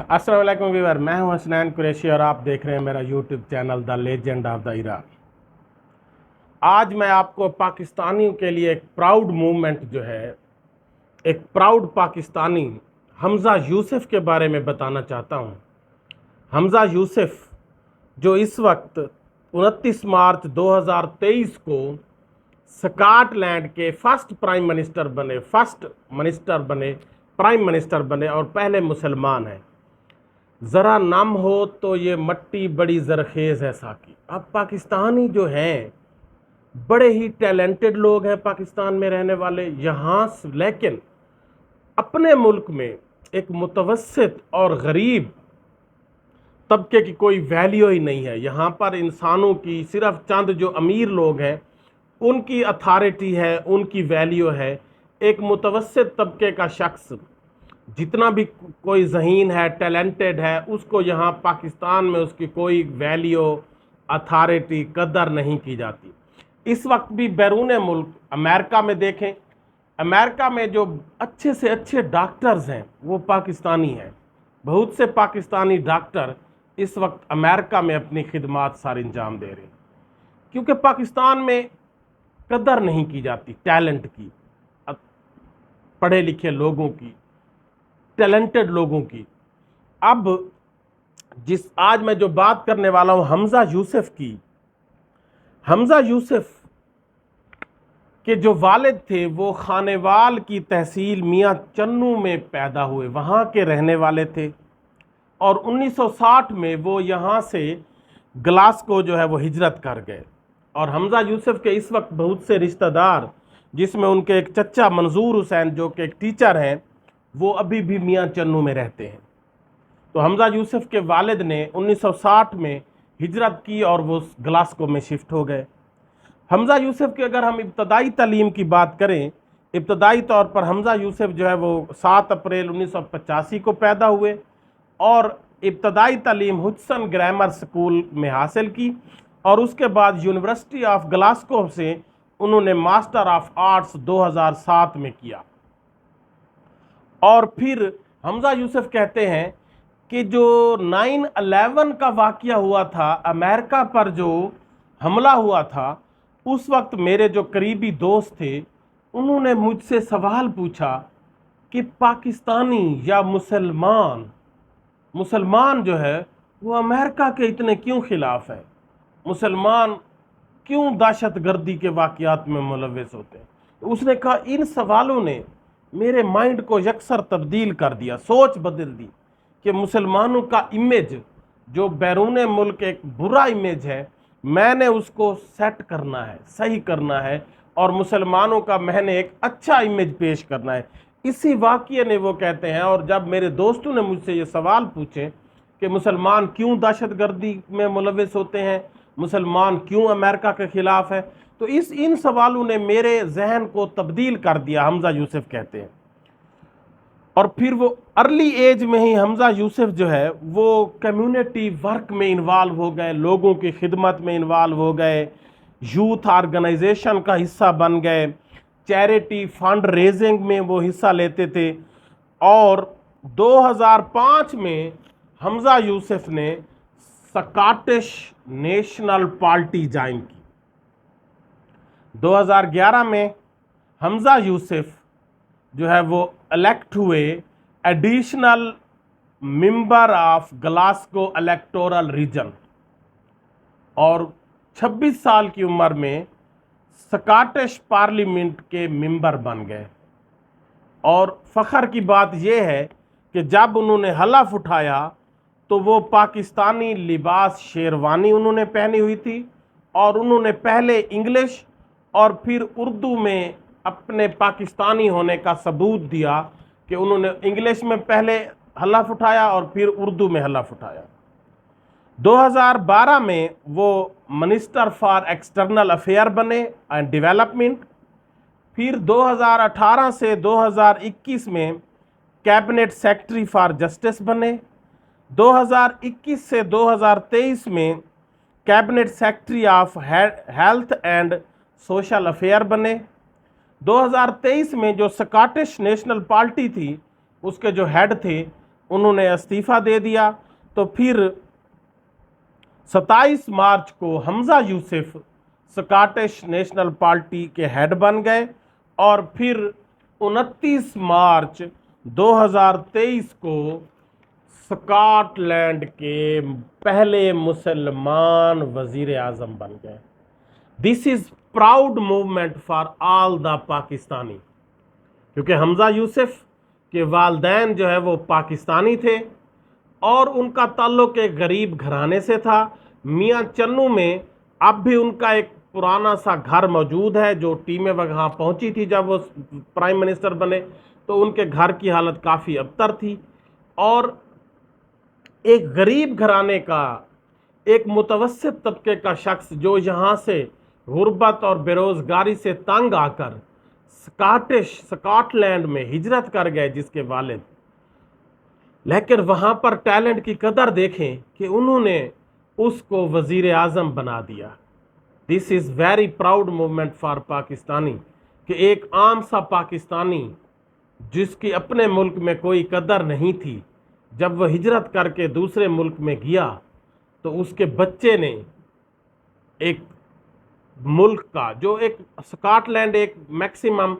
अस्सलाम वालेकुम व्यूअर, मैं हूं हसनैन कुरैशी और आप देख रहे हैं मेरा YouTube channel the legend of the इरा। आज मैं आपको पाकिस्तानियों के लिए एक प्राउड मूवमेंट जो है, एक प्राउड पाकिस्तानी हमज़ा यूसुफ के बारे में बताना चाहता हूं। हमज़ा यूसुफ जो इस वक्त 29 मार्च 2023 को स्कॉटलैंड के फर्स्ट प्राइम मिनिस्टर बने और पहले मुसलमान हैं। ज़रा नम हो तो ये मट्टी बड़ी ज़रखेज़ है साकी। अब पाकिस्तानी जो हैं बड़े ही टैलेंटेड लोग हैं पाकिस्तान में रहने वाले यहाँ, लेकिन अपने मुल्क में एक मुतवस्सित और गरीब तबके की कोई वैल्यू ही नहीं है। यहाँ पर इंसानों की सिर्फ चंद जो अमीर लोग हैं उनकी अथॉरिटी है, उनकी वैल्यू है। एक मुतवस्सित तबके का शख्स जितना भी कोई ज़हीन है, टैलेंटेड है, उसको यहाँ पाकिस्तान में उसकी कोई वैल्यू, अथॉरिटी, कदर नहीं की जाती। इस वक्त भी बैरून मुल्क अमेरिका में देखें, अमेरिका में जो अच्छे से अच्छे डॉक्टर्स हैं वो पाकिस्तानी हैं। बहुत से पाकिस्तानी डॉक्टर इस वक्त अमेरिका में अपनी खिदमात सार अंजाम दे रहे हैं, क्योंकि पाकिस्तान में कदर नहीं की जाती टैलेंट की, पढ़े लिखे लोगों की, टैलेंटेड लोगों की। अब आज मैं जो बात करने वाला हूं हमज़ा यूसुफ की, हमज़ा यूसुफ के जो वालिद थे वो खानेवाल की तहसील मियाँ चन्नू में पैदा हुए, वहाँ के रहने वाले थे। और 1960 में वो यहाँ से ग्लासगो जो है वो हिजरत कर गए। और हमज़ा यूसुफ के इस वक्त बहुत से रिश्तेदार, जिसमें उनके एक चचा मंजूर हुसैन जो कि एक टीचर हैं, वो अभी भी मियाँ चन्नू में रहते हैं। तो हमज़ा यूसुफ के वालिद ने 1960 में हिजरत की और वो ग्लासगो में शिफ्ट हो गए। हमज़ा यूसुफ की अगर हम इब्तदाई तालीम की बात करें, इब्तदाई तौर पर हमज़ा यूसुफ जो है वो 7 अप्रैल 1985 को पैदा हुए और इब्तदाई तालीम हुडसन ग्रामर स्कूल में हासिल की और उसके बाद यूनिवर्सिटी ऑफ ग्लासगो से उन्होंने मास्टर ऑफ आर्ट्स 2007 में किया। और फिर हमज़ा यूसुफ कहते हैं कि जो 9/11 का वाक़या हुआ था, अमेरिका पर जो हमला हुआ था, उस वक्त मेरे जो करीबी दोस्त थे उन्होंने मुझसे सवाल पूछा कि पाकिस्तानी या मुसलमान जो है वो अमेरिका के इतने क्यों ख़िलाफ़ है, मुसलमान क्यों दहशतगर्दी के वाक़यात में मुलव्वस होते हैं। तो उसने कहा इन सवालों ने मेरे माइंड को यकसर तब्दील कर दिया, सोच बदल दी कि मुसलमानों का इमेज जो बैरून मुल्क एक बुरा इमेज है, मैंने उसको सेट करना है, सही करना है और मुसलमानों का मैंने एक अच्छा इमेज पेश करना है। इसी वाक़ये ने वो कहते हैं। और जब मेरे दोस्तों ने मुझसे ये सवाल पूछे कि मुसलमान क्यों दहशतगर्दी में मुलव्वस होते हैं, मुसलमान क्यों अमेरिका के ख़िलाफ़ है, तो इन सवालों ने मेरे जहन को तब्दील कर दिया, हमज़ा यूसुफ कहते हैं। और फिर वो अर्ली एज में ही हमज़ा यूसुफ जो है वो कम्युनिटी वर्क में इन्वॉल्व हो गए, लोगों की खिदमत में इन्वॉल्व हो गए, यूथ ऑर्गेनाइजेशन का हिस्सा बन गए, चैरिटी फंड रेजिंग में वो हिस्सा लेते थे। और 2005 में हमज़ा यूसुफ ने स्कॉटिश नेशनल पार्टी ज्वाइन की। 2011 में हमज़ा यूसुफ जो है वो इलेक्ट हुए additional member of Glasgow electoral region और 26 साल की उम्र में स्कॉटिश पार्लियामेंट के मेंबर बन गए। और फ़ख्र की बात यह है कि जब उन्होंने हलफ उठाया तो वो पाकिस्तानी लिबास शेरवानी उन्होंने पहनी हुई थी और उन्होंने पहले इंग्लिश और फिर उर्दू में अपने पाकिस्तानी होने का सबूत दिया कि उन्होंने इंग्लिश में पहले हलफ उठाया और फिर उर्दू में हलफ उठाया। 2012 में वो मिनिस्टर फॉर एक्सटर्नल अफेयर बने एंड डेवलपमेंट। फिर 2018 से 2021 में कैबिनेट सेक्रेटरी फॉर जस्टिस बने। 2021 से 2023 में cabinet secretary of health and social affair बने। 2023 में जो स्कॉटिश नेशनल पार्टी थी उसके जो हेड थे उन्होंने इस्तीफ़ा दे दिया। तो फिर 27 मार्च को Hamza Yusuf Scottish national party के हेड बन गए और फिर 29 मार्च 2023 को स्कॉटलैंड के पहले मुसलमान वज़ीर आज़म बन गए। This is proud movement for all the Pakistani, क्योंकि हमज़ा यूसुफ के वालदैन जो है वो पाकिस्तानी थे और उनका ताल्लुक़ एक गरीब घराने से था। मियाँ चन्नू में अब भी उनका एक पुराना सा घर मौजूद है। जो टीमें वहाँ पहुँची थी जब वो प्राइम मिनिस्टर बने तो उनके घर की हालत काफ़ी अबतर थी। और एक गरीब घराने का, एक मुतवस्सित तबके का शख्स जो यहाँ से गुर्बत और बेरोज़गारी से तंग आकर स्कॉटलैंड में हिजरत कर गए जिसके वालिद, लेकिन वहाँ पर टैलेंट की कदर देखें कि उन्होंने उसको वज़ीर आज़म बना दिया। This is very proud movement for Pakistani, कि एक आम सा पाकिस्तानी जिसकी अपने मुल्क में कोई कदर नहीं थी, जब वह हिजरत करके दूसरे मुल्क में गया तो उसके बच्चे ने एक मुल्क का, जो एक स्कॉटलैंड एक मैक्सिमम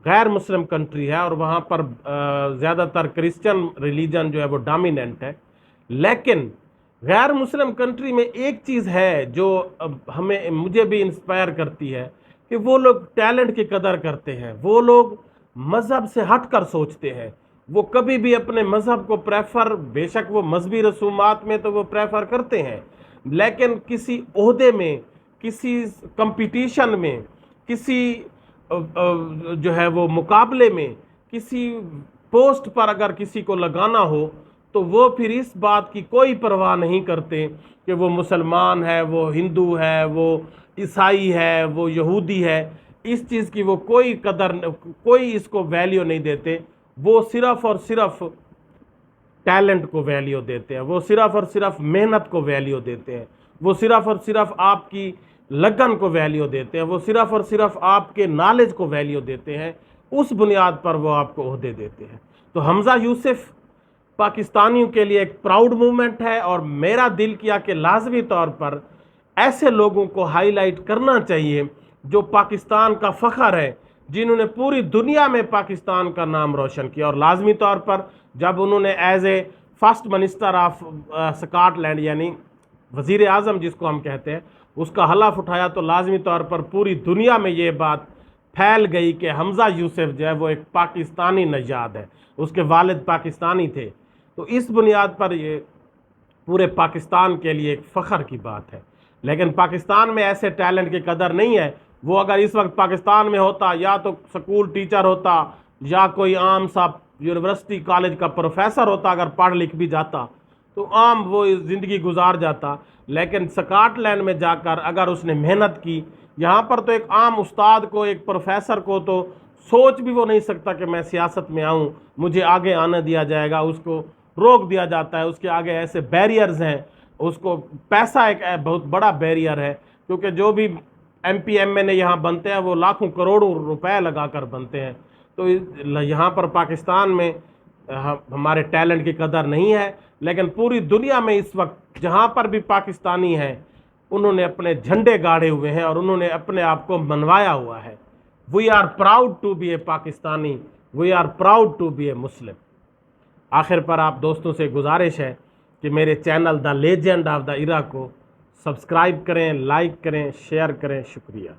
गैर मुस्लिम कंट्री है और वहाँ पर ज़्यादातर क्रिश्चियन रिलीजन जो है वो डोमिनेंट है, लेकिन गैर मुस्लिम कंट्री में एक चीज़ है जो मुझे भी इंस्पायर करती है कि वो लोग टैलेंट की कदर करते हैं। वो लोग मज़हब से हट कर सोचते हैं। वो कभी भी अपने मज़हब को प्रेफर, बेशक वो मजहबी रसूमात में तो वो प्रेफर करते हैं, लेकिन किसी ओहदे में, किसी कंपटीशन में, किसी जो है वो मुकाबले में, किसी पोस्ट पर अगर किसी को लगाना हो तो वो फिर इस बात की कोई परवाह नहीं करते कि वो मुसलमान है, वो हिंदू है, वो ईसाई है, वो यहूदी है। इस चीज़ की वो कोई कदर, कोई इसको वैल्यू नहीं देते। वो सिर्फ़ और सिर्फ टैलेंट को वैल्यू देते हैं, वो सिर्फ़ और सिर्फ मेहनत को वैल्यू देते हैं, वो सिर्फ़ और सिर्फ आपकी लगन को वैल्यू देते हैं, वो सिर्फ़ और सिर्फ आपके नॉलेज को वैल्यू देते हैं। उस बुनियाद पर वो आपको ओहदे देते हैं। तो हमज़ा यूसुफ पाकिस्तानियों के लिए एक प्राउड मूवमेंट है और मेरा दिल किया कि लाजमी तौर पर ऐसे लोगों को हाईलाइट करना चाहिए जो पाकिस्तान का फ़ख्र है, जिन्होंने पूरी दुनिया में पाकिस्तान का नाम रोशन किया। और लाजमी तौर पर जब उन्होंने as a first minister of Scotland, यानी वज़ीर आज़म जिसको हम कहते हैं, उसका हलफ उठाया तो लाजमी तौर पर पूरी दुनिया में ये बात फैल गई कि हमज़ा यूसुफ जो है वो एक पाकिस्तानी नजाद है, उसके वालिद पाकिस्तानी थे। तो इस बुनियाद पर ये पूरे पाकिस्तान के लिए एक फ़ख्र की बात है। लेकिन पाकिस्तान में ऐसे टैलेंट की कदर नहीं है। वो अगर इस वक्त पाकिस्तान में होता, या तो स्कूल टीचर होता या कोई आम सा यूनिवर्सिटी कॉलेज का प्रोफेसर होता, अगर पढ़ लिख भी जाता तो आम वो ज़िंदगी गुजार जाता। लेकिन स्कॉटलैंड में जाकर अगर उसने मेहनत की, यहाँ पर तो एक आम उस्ताद को, एक प्रोफेसर को तो सोच भी वो नहीं सकता कि मैं सियासत में आऊँ, मुझे आगे आने दिया जाएगा, उसको रोक दिया जाता है। उसके आगे ऐसे बैरियर्स हैं, उसको पैसा एक बहुत बड़ा बैरियर है, क्योंकि जो भी MP MNA यहाँ बनते हैं वो लाखों करोड़ों रुपए लगा कर बनते हैं। तो यहाँ पर पाकिस्तान में हमारे टैलेंट की कदर नहीं है, लेकिन पूरी दुनिया में इस वक्त जहाँ पर भी पाकिस्तानी हैं उन्होंने अपने झंडे गाड़े हुए हैं और उन्होंने अपने आप को मनवाया हुआ है। We are proud to be a Pakistani, we are proud to be a Muslim. आखिर पर आप दोस्तों से गुजारिश है कि मेरे channel the legend of the era को सब्सक्राइब करें, लाइक करें, शेयर करें। शुक्रिया।